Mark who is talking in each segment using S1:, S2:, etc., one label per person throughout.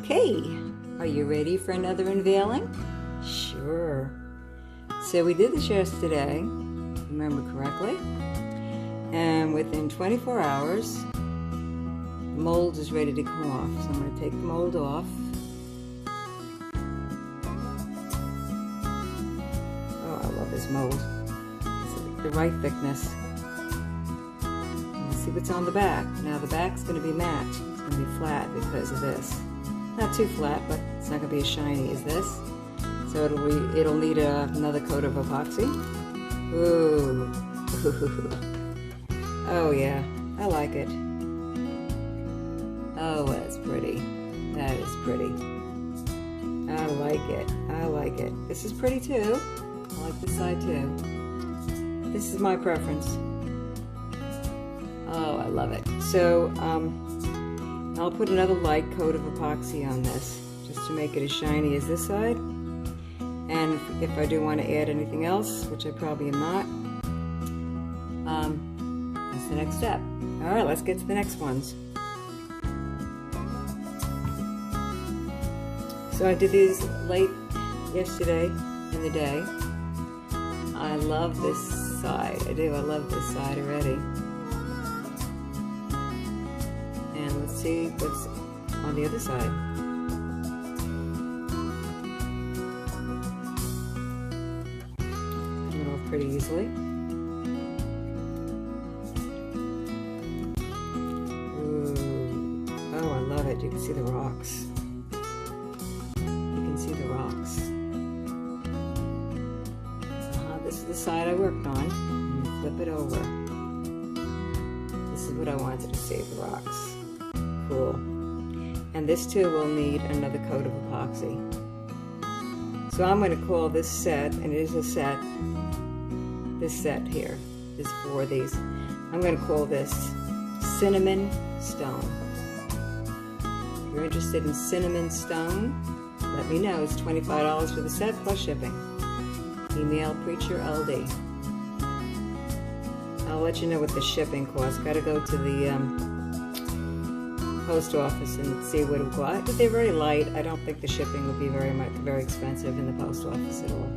S1: Okay, are you ready for another unveiling? Sure. So we did this yesterday, remember correctly, and within 24 hours, the mold is ready to come off. So I'm going to take the mold off. Oh, I love this mold. It's the right thickness. Let's see what's on the back. Now the back's going to be matte. It's going to be flat because of this. Not too flat, but it's not going to be as shiny as this. So it'll need another coat of epoxy. Ooh. Oh yeah, I like it. Oh, that's pretty. That is pretty. I like it. I like it. This is pretty too. I like this side too. This is my preference. Oh, I love it. So, I'll put another light coat of epoxy on this, just to make it as shiny as this side. And if I do want to add anything else, which I probably am not, that's the next step. Alright, let's get to the next ones. So I did these late yesterday in the day. I love this side. I do. I love this side already. And let's see what's on the other side. It off pretty easily. Ooh. Oh, I love it. You can see the rocks. You can see the rocks. This is the side I worked on. And flip it over. This is what I wanted to see, the rocks. Cool. And this too will need another coat of epoxy. So I'm going to call this set, and it is a set, this set here is for these. I'm going to call this Cinnamon Stone. If you're interested in Cinnamon Stone, let me know. It's $25 for the set plus shipping. Email Preacher LD. I'll let you know what the shipping costs. Got to go to the post office and see what it costs. But they're very light. I don't think the shipping would be very expensive in the post office at all.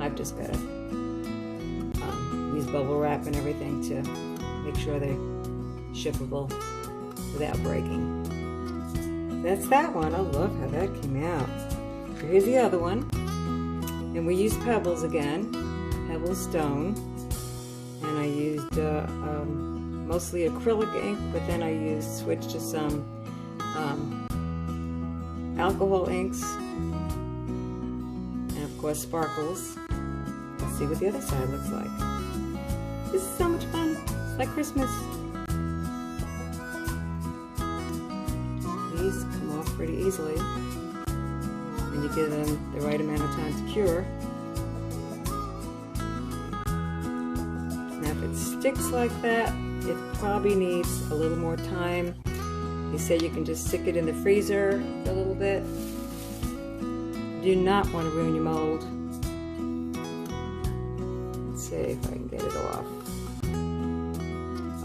S1: I've just got to use bubble wrap and everything to make sure they're shippable without breaking. That's that one. I love how that came out. So here's the other one. And we used pebbles again, pebble stone. And I used mostly acrylic ink, but then I switched to some alcohol inks, and of course sparkles. Let's see what the other side looks like. This is so much fun. It's like Christmas. These come off pretty easily when you give them the right amount of time to cure. Now if it sticks like that, it probably needs a little more time. They say you can just stick it in the freezer for a little bit. Do not want to ruin your mold. Let's see if I can get it off.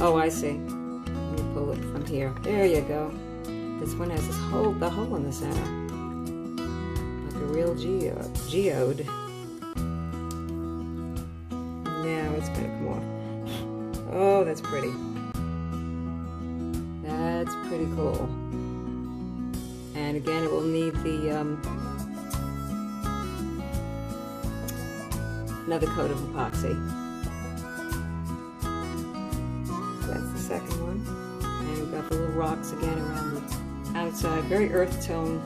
S1: Oh, I see. Let me pull it from here. There you go. This one has the hole in the center. Like a real geode. Now it's going to come off. Oh, that's pretty. That's pretty cool. And again, it will need the another coat of epoxy. So that's the second one. And we've got the little rocks again around the outside. Very earth tone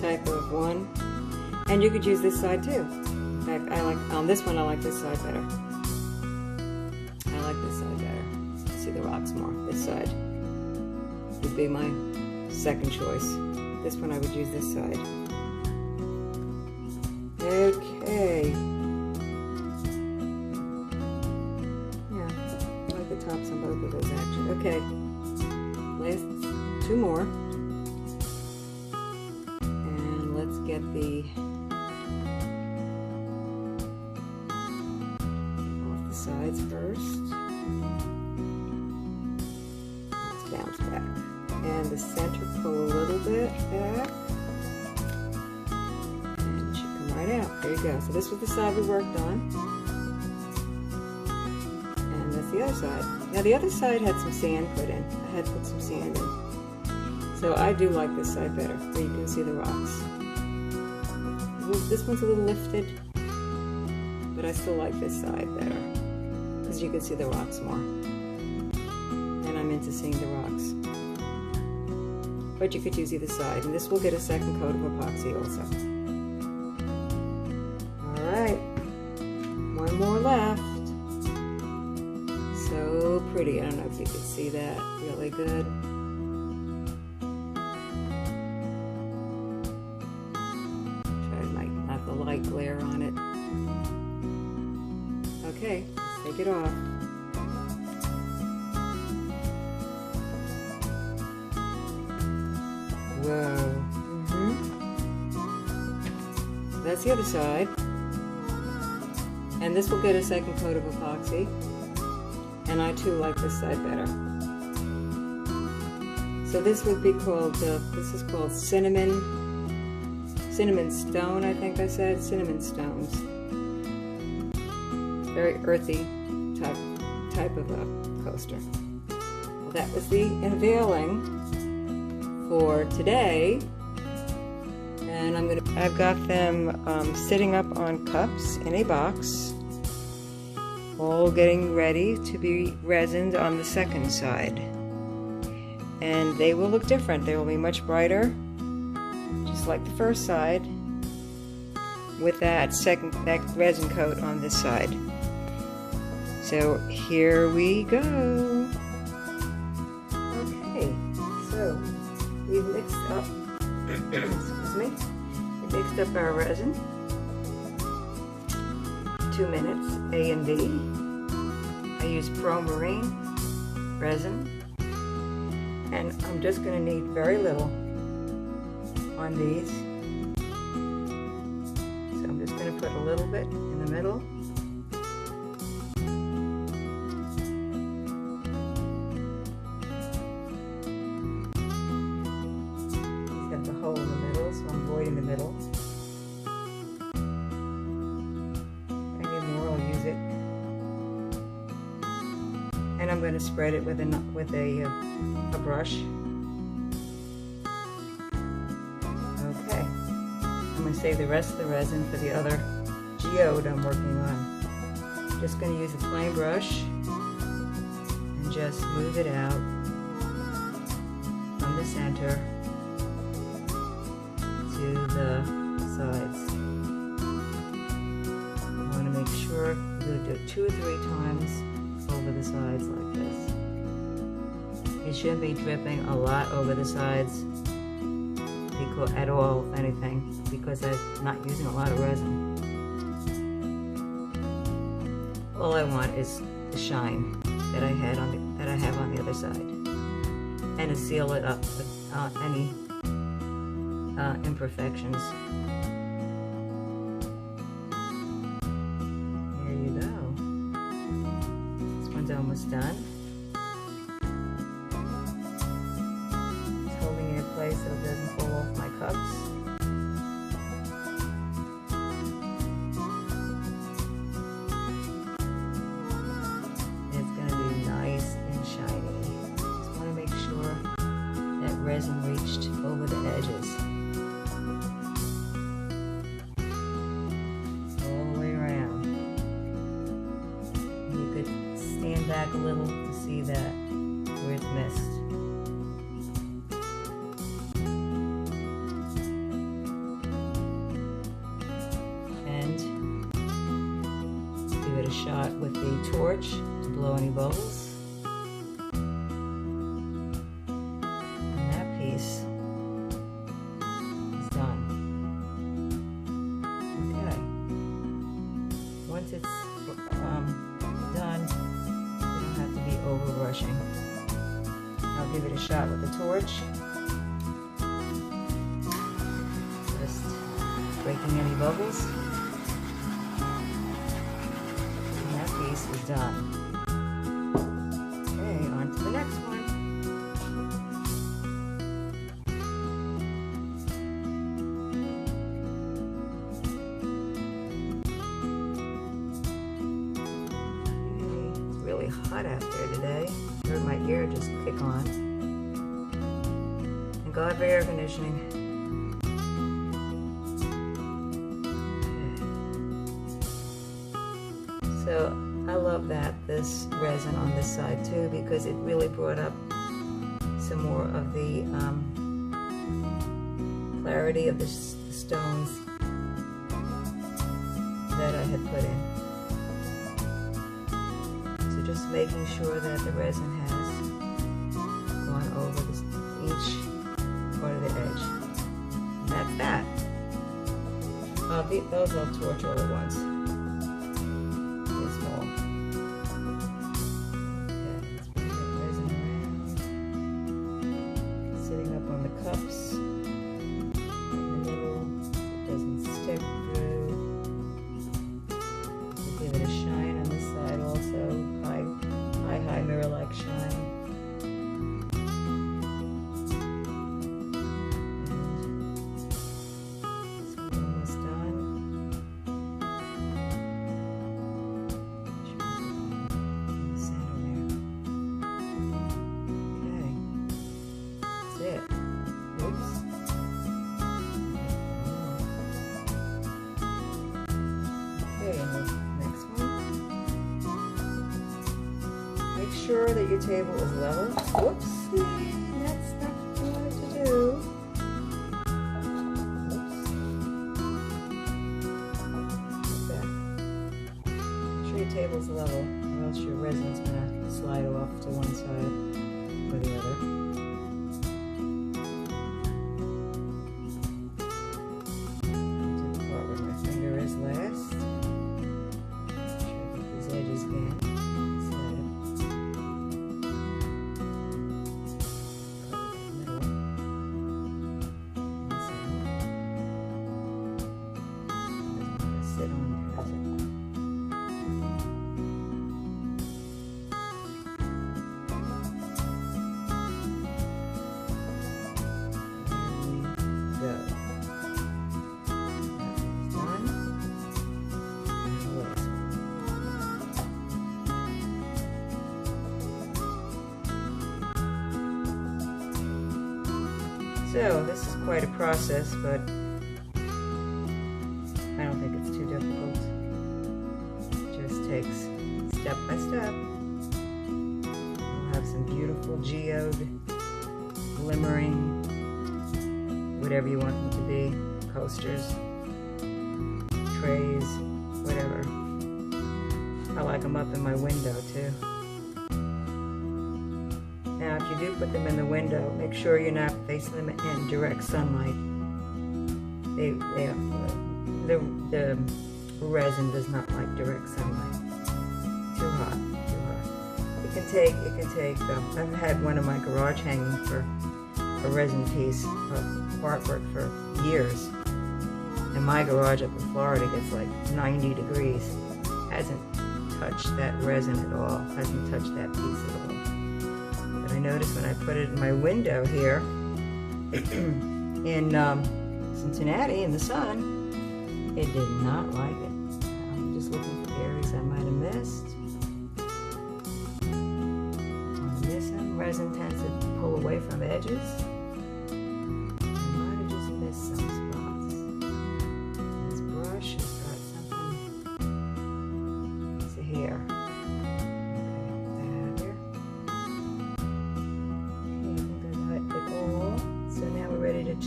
S1: type of one. And you could use this side too. In fact, on this one I like this side better. I like this side better. See the rocks more. This side would be my second choice. This one I would use this side. Okay. Yeah, I like the tops on both of those actually. Okay. Last two more. And let's get off the sides first. Let's bounce back. And the center pull a little bit back. There you go. So this was the side we worked on. And that's the other side. Now the other side had some sand put in. I had put some sand in. So I do like this side better, where you can see the rocks. This one's a little lifted, but I still like this side better, because you can see the rocks more. And I'm into seeing the rocks. But you could use either side, and this will get a second coat of epoxy also. Alright, one more left. So pretty. I don't know if you could see that really good. Try to not the light glare on it. Okay, let's take it off. Whoa. That's the other side. And this will get a second coat of epoxy. And I too like this side better. So this would be called, this is called cinnamon stone, I think I said. Cinnamon stones. Very earthy type of a coaster. Well, that was the unveiling for today, and I've got them sitting up on cups in a box, all getting ready to be resined on the second side, and they will look different. They will be much brighter, just like the first side, with that resin coat on this side. So here we go. Okay, so we've mixed up, excuse me, we mixed up our resin, 2 minutes, A and B. I use Pro Marine resin, and I'm just going to need very little on these. So I'm just going to put a little bit in the middle. Hole in the middle, so I'm voiding the middle. If I need more, I'll use it. And I'm going to spread it with a brush. Okay. I'm going to save the rest of the resin for the other geode I'm working on. I'm just going to use a plain brush and just move it out from the center to the sides. I want to make sure you do it 2 or 3 times over the sides like this. It shouldn't be dripping a lot over the sides at all, if anything, because I'm not using a lot of resin. All I want is the shine that I have on the other side, and to seal it up with any imperfections. There you go. This one's almost done. Just holding it in place so it doesn't fall off my cups. It's going to be nice and shiny. Just want to make sure that resin reached over the edges. Back a little to see that where it's missed. And give it a shot with the torch to blow any bubbles. And that piece is done. Okay. Once it's done, over brushing. I'll give it a shot with the torch. Just breaking any bubbles. And that piece is done. Okay, on to the next one. hot out there today. I heard my ear just kick on. And God for air conditioning. Okay. So I love that, this resin on this side too, because it really brought up some more of the clarity of the stones that I had put in. So just making sure that the resin has gone over each part of the edge. And that's that. Those I'll torch all at once. They're small. Okay, let's bring that resin around. Sitting up on the cups. Mirror-like shine. And this one's almost done. In the center there. Okay. That's it. Oops. Okay, and the next one. Make sure that your table is level. Whoopsie, that's not what I wanted to do. Oops. Like that. Make sure your table's level, or else your resin's gonna slide off to one side or the other. To the part where my finger is last. Make sure I get these edges again. So this is quite a process, but I don't think it's too difficult. It just takes step by step. We'll have some beautiful geode, glimmering, whatever you want them to be, coasters, trays, whatever. I like them up in my window too. Now, if you do put them in the window, make sure you're not facing them in direct sunlight. The resin does not like direct sunlight. Too hot, too hot. It can take. I've had one of my garage hanging for a resin piece of artwork for years, and my garage up in Florida gets like 90 degrees. Hasn't touched that resin at all. Hasn't touched that piece at all. I noticed when I put it in my window here in Cincinnati in the sun, it did not like it. I'm just looking for areas I might have missed. I'm missing. Resin tends to pull away from edges. I might have just missed some spots. This brush has got something. It's a hair.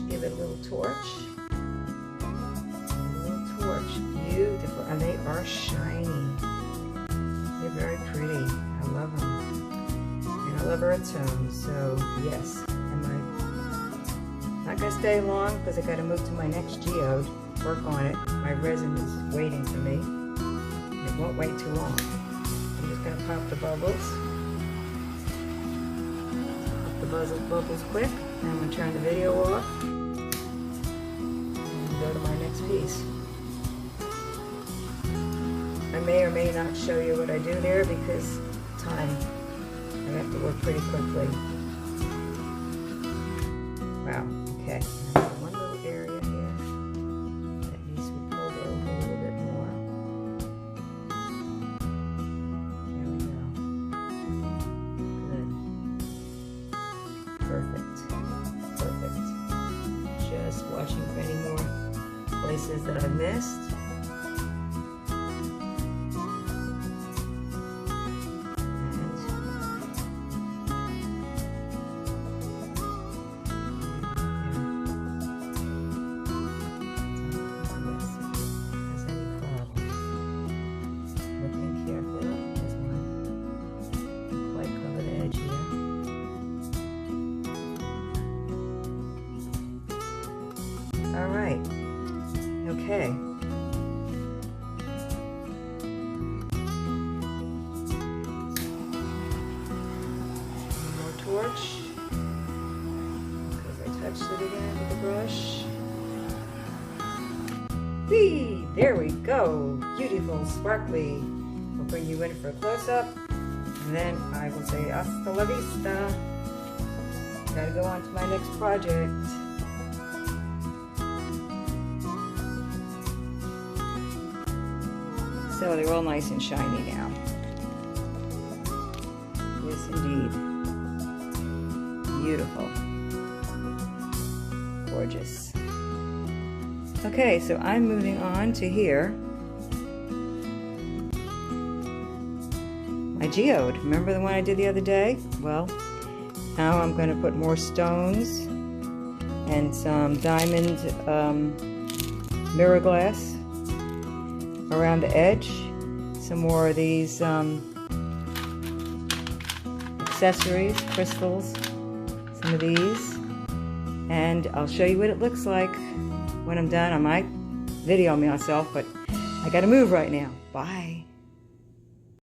S1: Give it a little torch. Beautiful. And they are shiny. They're very pretty. I love them. And I love earth tones. So, yes. Am I not going to stay long because I got to move to my next geode. Work on it. My resin is waiting for me. It won't wait too long. I'm just going to pop the bubbles. Pop the bubbles quick. And I'm going to turn the video off and go to my next piece. I may or may not show you what I do there because time. I have to work pretty quickly. Wow, okay. There's one little area here that needs to be pulled over a little bit more. There we go. just watching for any more places that I missed.
S2: All right, okay. One more torch, because I touched it again with the brush. Whee! There we go, beautiful, sparkly. I'll bring you in for a close-up, and then I will say hasta la vista. Gotta go on to my next project.
S1: So they're all nice and shiny now. Yes, indeed. Beautiful. Gorgeous. Okay, so I'm moving on to here. My geode. Remember the one I did the other day? Well, now I'm going to put more stones and some diamond mirror glass around the edge, some more of these accessories, crystals, some of these, and I'll show you what it looks like when I'm done. I might video myself, but I gotta move right now. Bye.